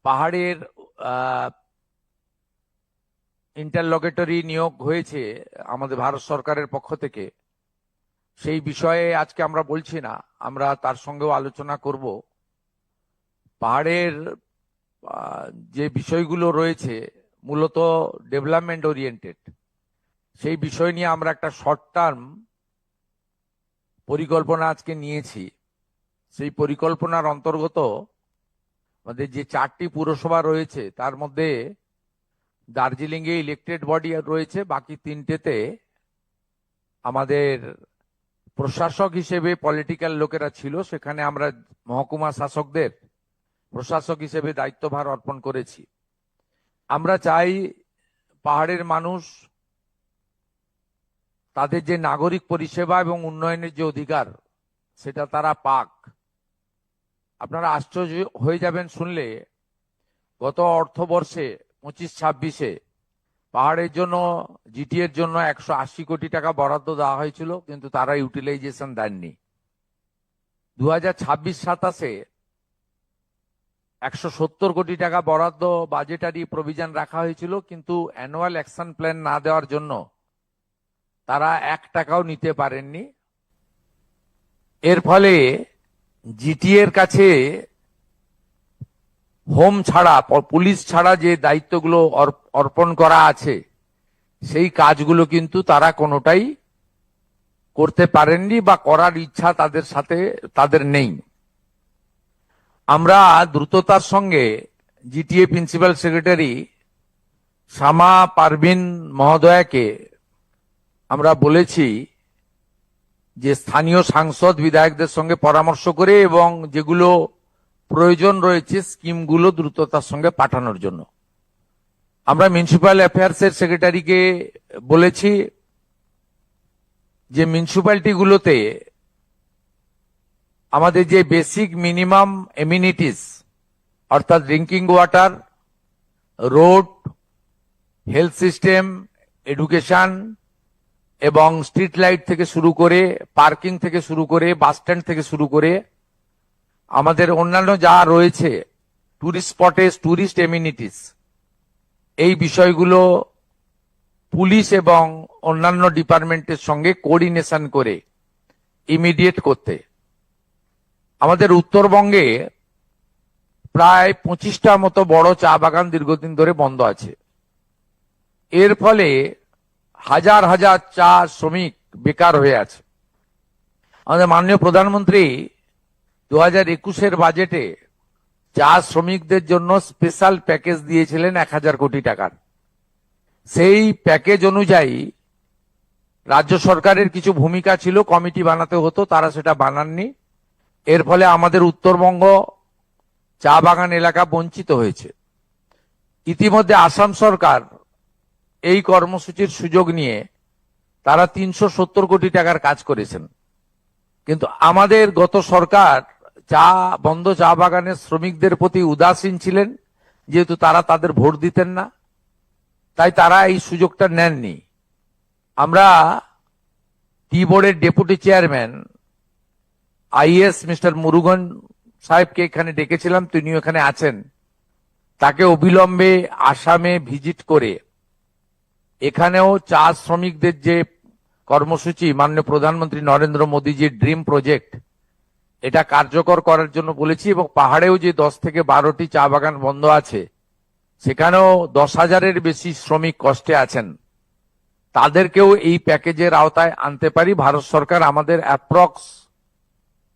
পাহাড়ের ইন্টারলকেটরি নিয়োগ হয়েছে আমাদের ভারত সরকারের পক্ষ থেকে, সেই বিষয়ে আজকে আমরা বলছি না, আমরা তার সঙ্গেও আলোচনা করব। পাহাড়ের যে বিষয়গুলো রয়েছে মূলত ডেভেলপমেন্ট ওরিয়েন্টেড, সেই বিষয় নিয়ে আমরা একটা শর্ট টার্ম পরিকল্পনা আজকে নিয়েছি। সেই পরিকল্পনার অন্তর্গত আমাদের যে 4টি পুরসভা রয়েছে তার মধ্যে দার্জিলিংয়ে ইলেকটেড বডি রয়েছে, বাকি 3টেতে আমাদের প্রশাসক হিসেবে পলিটিক্যাল লোকেরা ছিল, সেখানে আমরা মহকুমা শাসকদের প্রশাসক হিসেবে দায়িত্বভার অর্পণ করেছি। আমরা চাই পাহাড়ের মানুষ তাদের যে নাগরিক পরিষেবা এবং উন্নয়নের যে অধিকার সেটা তারা পাক। আপনারা আশ্চর্য হয়ে যাবেন শুনলে, গত অর্থবর্ষে 25-26-এ পাহাড়ের জন্য জিটি এর জন্য 180 কোটি টাকা বরাদ্দ দেওয়া হয়েছিল, কিন্তু তারা ইউটিলাইজেশন দেননি। 2026-27-এ 170 কোটি টাকা বরাদ্দ বাজেটারি প্রভিশন রাখা হয়েছিল, কিন্তু অ্যানুয়াল অ্যাকশন প্ল্যান না দেওয়ার জন্য তারা 1 টাকাও নিতে পারেননি। এর ফলে জিটি এর কাছে হোম ছাড়া, পুলিশ ছাড়া যে দায়িত্বগুলো অর্পণ করা আছে সেই কাজগুলো কিন্তু তারা কোনোটাই করতে পারেননি বা করার ইচ্ছা তাদের নেই। আমরা দ্রুততার সঙ্গে GTA principal secretary Shama Parveen মহোদয়াকে আমরা বলেছি যে স্থানীয় সাংসদ বিধায়কদের সঙ্গে পরামর্শ করে এবং যেগুলো প্রয়োজন রয়েছে স্কিমগুলো দ্রুততার সঙ্গে পাঠানোর জন্য। আমরা মিউনিসিপ্যাল অ্যাফেয়ার্সের সেক্রেটারিকে বলেছি যে মিউনিসিপ্যালিটিগুলোতে আমাদের যে বেসিক মিনিমাম এমিনিটিস অর্থাৎ drinking water, road, health system, education এবং স্ট্রিট লাইট থেকে শুরু করে, পার্কিং থেকে শুরু করে, বাস স্ট্যান্ড থেকে শুরু করে আমাদের অন্যান্য যা রয়েছে টুরিস্ট স্পটেস, টুরিস্ট এমিনিটিস, এই বিষয়গুলো পুলিশ এবং অন্যান্য ডিপার্টমেন্টের সঙ্গে কোঅর্ডিনেশন করে ইমিডিয়েট করতে। আমাদের উত্তরবঙ্গে প্রায় 25টা মতো বড় চা বাগান দীর্ঘদিন ধরে বন্ধ আছে। এর ফলে হাজার হাজার চা শ্রমিক বেকার হয়ে আছে। আমাদের মাননীয় প্রধানমন্ত্রী 2021-এর বাজেটে চা শ্রমিকদের জন্য স্পেশাল প্যাকেজ দিয়েছিলেন 1000 কোটি টাকার। সেই প্যাকেজ অনুযায়ী রাজ্য সরকারের কিছু ভূমিকা ছিল, কমিটি বানাতে হতো, তারা সেটা বানাননি। এর ফলে আমাদের উত্তরবঙ্গ চা বাগান এলাকা বঞ্চিত হয়েছে। ইতিমধ্যে আসাম সরকার এই কর্মসূচির সুযোগ নিয়ে তারা 370 কোটি টাকার কাজ করেছেন, কিন্তু আমাদের গত সরকার বন্ধ চা বাগানের শ্রমিকদের প্রতি উদাসীন ছিলেন, যেহেতু তারা তাদের ভোট দিতেন না, তাই তারা এই সুযোগটা নেননি। আমরা টি বোর্ডের deputy chairman is mister Murugan সাহেবকে এখানে ডেকেছিলাম, তিনিও এখানে আছেন। তাকে অবিলম্বে আসামে ভিজিট করে এখানেও চা শ্রমিকদের যে কর্মসূচি মাননীয় প্রধানমন্ত্রী নরেন্দ্র মোদীজির ড্রিম প্রজেক্ট, এটা কার্যকর করার জন্য বলেছি। এবং পাহাড়েও যে 10 থেকে 12টি চা বাগান বন্ধ আছে, সেখানেও 10,000-এর বেশি শ্রমিক কষ্টে আছেন, তাদেরকেও এই প্যাকেজের আওতায় আনতে পারি। ভারত সরকার আমাদের অ্যাপ্রক্স,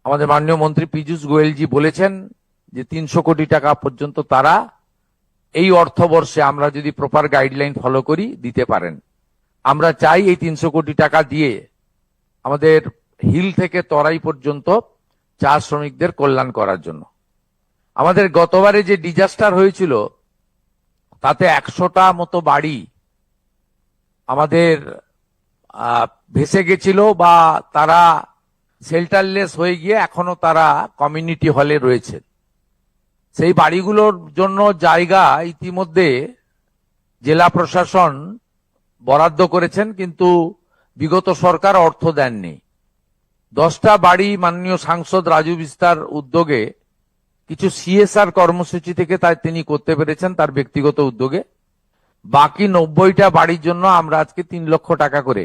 আমাদের মাননীয় মন্ত্রী পীযূষ গোয়েলজি বলেছেন যে 300 কোটি টাকা পর্যন্ত তারা এই অর্থবর্ষে, আমরা যদি প্রপার গাইডলাইন ফলো করি, দিতে পারেন। আমরা চাই এই 300 কোটি টাকা দিয়ে আমাদের হিল থেকে তরাই পর্যন্ত চা শ্রমিকদের কল্যাণ করার জন্য। আমাদের গতবারে যে ডিজাস্টার হয়েছিল তাতে 100টা মতো বাড়ি আমাদের ভেসে গেছিল বা তারা শেল্টারলেস হয়ে গিয়ে এখনো তারা কমিউনিটি হলে রয়েছে। সেই বাড়িগুলোর জন্য জায়গা ইতিমধ্যে জেলা প্রশাসন বরাদ্দ করেছেন, কিন্তু বিগত সরকার অর্থ দেননি। 10টা বাড়ি মাননীয় সাংসদ রাজু বিস্তার উদ্যোগে কিছু সিএসআর কর্মসূচি থেকে তিনি করতে পেরেছেন তার ব্যক্তিগত উদ্যোগে। বাকি 90টা বাড়ির জন্য আমরা আজকে 3 লক্ষ টাকা করে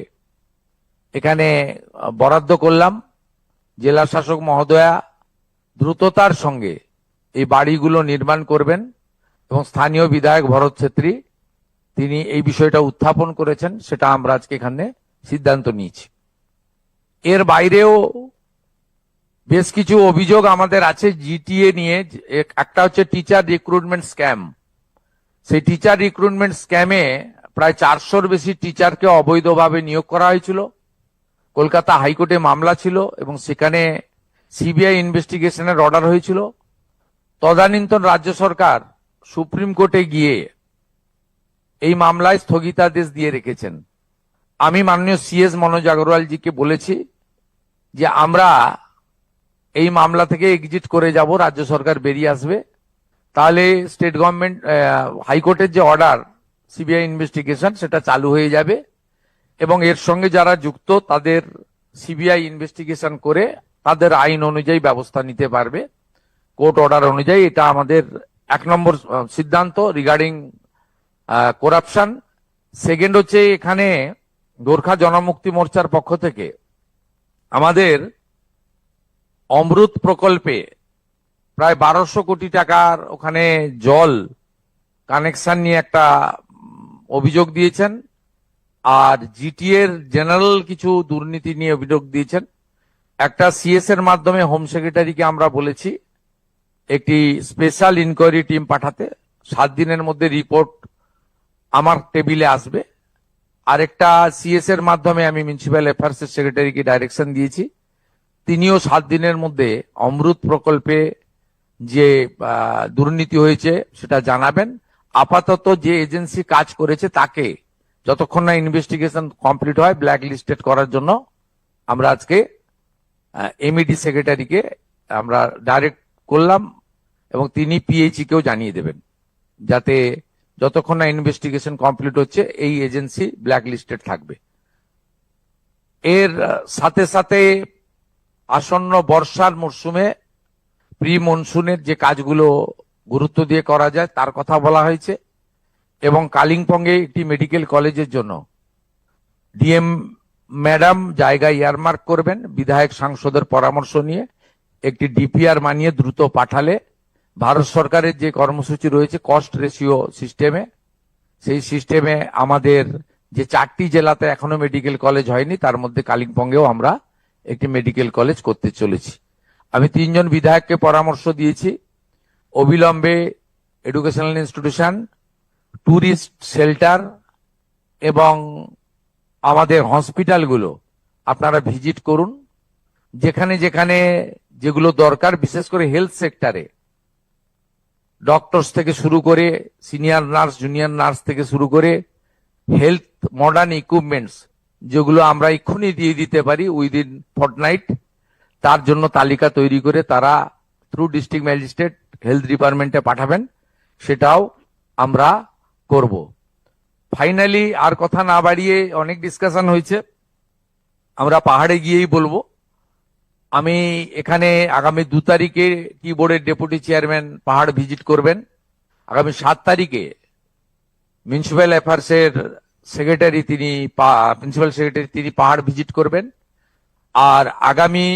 এখানে বরাদ্দ করলাম। জেলা শাসক মহোদয়া দ্রুততার সঙ্গে এই বাড়িগুলো নির্মাণ করবেন এবং স্থানীয় বিধায়ক ভরত ছেত্রী তিনি এই বিষয়টা উত্থাপন করেছেন, সেটা আমরা আজকে এখানে সিদ্ধান্ত নিয়েছি। এর বাইরেও বেশ কিছু অভিযোগ আমাদের আছে জিটিএ নিয়ে। একটা হচ্ছে টিচার রিক্রুটমেন্ট স্ক্যাম। সেই টিচার রিক্রুটমেন্ট স্ক্যামে প্রায় 400-র বেশি টিচারকে অবৈধভাবে নিয়োগ করা হয়েছিল। কলকাতা হাইকোর্টে মামলা ছিল এবং সেখানে সিবিআই ইনভেস্টিগেশনের অর্ডার হয়েছিল। তদানীন্তন রাজ্য সরকার সুপ্রিম কোর্টে গিয়ে এই মামলায় স্থগিতাদেশ দিয়ে রেখেছেন। আমি মাননীয় সিএস মনোজ আগরওয়ালজিকে বলেছি যে আমরা এই মামলা থেকে এক্সিট করে যাব, রাজ্য সরকার বেরিয়ে আসবে, তাহলে স্টেট গভর্নমেন্ট হাইকোর্টের যে অর্ডার সিবিআই ইনভেস্টিগেশন সেটা চালু হয়ে যাবে এবং এর সঙ্গে যারা যুক্ত তাদের সিবিআই ইনভেস্টিগেশন করে তাদের আইন অনুযায়ী ব্যবস্থা নিতে পারবে, কোর্ট অর্ডার অনুযায়ী। এটা আমাদের 1 নম্বর সিদ্ধান্ত রিগার্ডিং করাপশন। সেকেন্ড হচ্ছে এখানে গোর্খা জনমুক্তি মোর্চার পক্ষ থেকে আমাদের অমৃত প্রকল্পে প্রায় 1200 কোটি টাকার ওখানে জল কানেকশন নিয়ে একটা অভিযোগ দিয়েছেন, আর জিটিএর জেনারেল কিছু দুর্নীতি নিয়ে অভিযোগ দিয়েছেন। একটা সিএস এর মাধ্যমে হোম সেক্রেটারিকে আমরা বলেছি একটি স্পেশাল ইনকোয়ারি টিম পাঠাতে, 7 দিনের মধ্যে রিপোর্ট আমার টেবিলে আসবে। আরেকটা সিএস এর মাধ্যমে আমি মিউনিসিপ্যাল অ্যাফেয়ার্স এর সেক্রেটারিকে ডাইরেকশন দিয়েছি, তিনিও 7 দিনের মধ্যে অমৃত প্রকল্পে যে দুর্নীতি হয়েছে সেটা জানাবেন। আপাতত যে এজেন্সি কাজ করেছে তাকে যতক্ষণ না ইনভেস্টিগেশন কমপ্লিট হয় ব্ল্যাক লিস্টেড করার জন্য আমরা আজকে এমইডি সেক্রেটারিকে আমরা ডাইরেক্ট করলাম এবং তিনি পিএইচই কেও জানিয়ে দেবেন যাতে যতক্ষণ না ইনভেস্টিগেশন কমপ্লিট হচ্ছে এই এজেন্সি ব্ল্যাক লিস্টেড থাকবে। এর সাথে সাথে আসন্ন বর্ষার মরশুমে প্রি মনসুনের যে কাজগুলো গুরুত্ব দিয়ে করা যায় তার কথা বলা হয়েছে এবং কালিম্পংয়ে একটি মেডিকেল কলেজের জন্য ডিএম ম্যাডাম জায়গা ইয়ারমার্ক করবেন, বিধায়ক সাংসদের পরামর্শ নিয়ে একটি ডিপিআর বানিয়ে দ্রুত পাঠালে ভারত সরকারের যে কর্মসূচি রয়েছে কস্ট রেশিও সিস্টেমে, সেই সিস্টেমে আমাদের যে 4টি জেলাতে এখনো মেডিকেল কলেজ হয়নি তার মধ্যে কালিম্পংয়েও আমরা একটি মেডিকেল কলেজ করতে চলেছি। আমি 3 জন বিধায়ককে পরামর্শ দিয়েছি অবিলম্বে এডুকেশনাল ইনস্টিটিউশন, ট্যুরিস্ট শেল্টার এবং আমাদের হসপিটালগুলো আপনারা ভিজিট করুন। যেখানে যেখানে যেগুলো দরকার, বিশেষ করে হেলথ সেক্টরে ডক্টরস থেকে শুরু করে সিনিয়র নার্স, জুনিয়র নার্স থেকে শুরু করে হেলথ মডার্ন ইকুইপমেন্টস যেগুলো আমরা এক্ষুনি দিয়ে দিতে পারি উইদিন ফর্টনাইট, তার জন্য তালিকা তৈরি করে তারা থ্রু ডিস্ট্রিক্ট ম্যাজিস্ট্রেট হেলথ ডিপার্টমেন্টে পাঠাবেন, সেটাও আমরা করব। ফাইনালি আর কথা না বাড়িয়ে, অনেক ডিসকাশন হয়েছে, আমরা পাহাড়ে গিয়েই বলবো। আমি এখানে আগামী 2 তারিখে টি বোর্ডের ডেপুটি চেয়ারম্যান পাহাড় ভিজিট করবেন, আগামী 7 তারিখে মিউনিসিপ্যাল অ্যাফেয়ার্স এর সেক্রেটারি প্রিন্সিপাল সেক্রেটারি তিনি পাহাড় ভিজিট করবেন, আর আগামী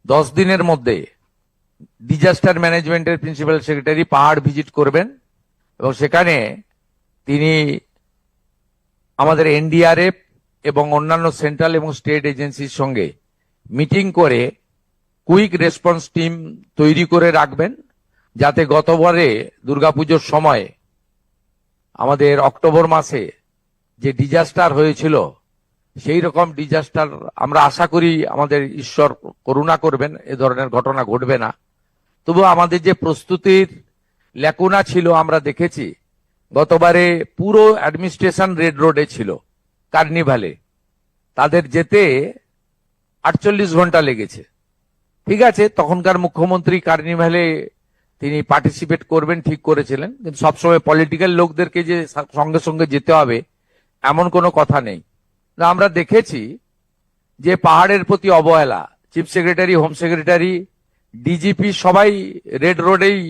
10 দিনের মধ্যে ডিজাস্টার ম্যানেজমেন্টের প্রিন্সিপাল সেক্রেটারি পাহাড় ভিজিট করবেন এবং সেখানে তিনি আমাদের এনডিআরএফ এবং অন্যান্য সেন্ট্রাল এবং স্টেট এজেন্সির সঙ্গে মিটিং করে কুইক রেসপন্স টিম তৈরি করে রাখবেন, যাতে গতবারে দুর্গাপুজোর সময় আমাদের অক্টোবর মাসে যে ডিজাস্টার হয়েছিল সেই রকম ডিজাস্টার আমরা আশা করি, আমাদের ঈশ্বর করুণা করবেন, এ ধরনের ঘটনা ঘটবে না। তবু আমাদের যে প্রস্তুতির ল্যাকুনা ছিল আমরা দেখেছি, গতবারে পুরো অ্যাডমিনিস্ট্রেশন রেড রোডে ছিল কার্নিভালে, তাদের যেতে 48 ঘন্টা লেগেছে। ঠিক আছে, তখনকার মুখ্যমন্ত্রী কার্নিভালে তিনি পার্টিসিপেট করবেন ঠিক করেছিলেন, কিন্তু সবসময় পলিটিক্যাল লোকদেরকে যে সঙ্গে সঙ্গে যেতে হবে এমন কোনো কথা নেই। আমরা দেখেছি যে পাহাড়ের প্রতি অবহেলা, chief secretary, home secretary, DGP সবাই রেড রোডেই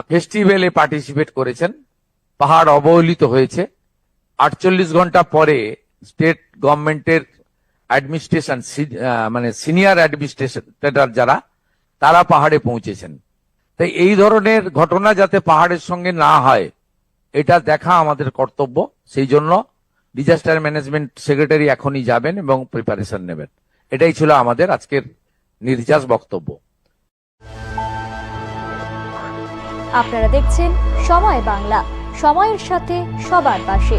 ফেস্টিভ্যালে পার্টিসিপেট করেছেন। পাহাড় অবহেলিত হয়েছে। 48 ঘন্টা পরে স্টেট গভর্নমেন্টের অ্যাডমিনিস্ট্রেশন মানে সিনিয়র অ্যাডমিনিস্ট্রেটর যারা, তারা পাহাড়ে পৌঁছেছেন। তাই এই ধরনের ঘটনা যাতে পাহাড়ের সঙ্গে না হয়, এটা দেখা আমাদের কর্তব্য। সেই জন্য ডিজাস্টার ম্যানেজমেন্ট সেক্রেটারি এখনই যাবেন এবং প্রিপারেশন নেবেন। এটাই ছিল আমাদের আজকের নির্যাস বক্তব্য। আপনারা দেখছেন সময় বাংলা, সময়ের সাথে সবার পাশে।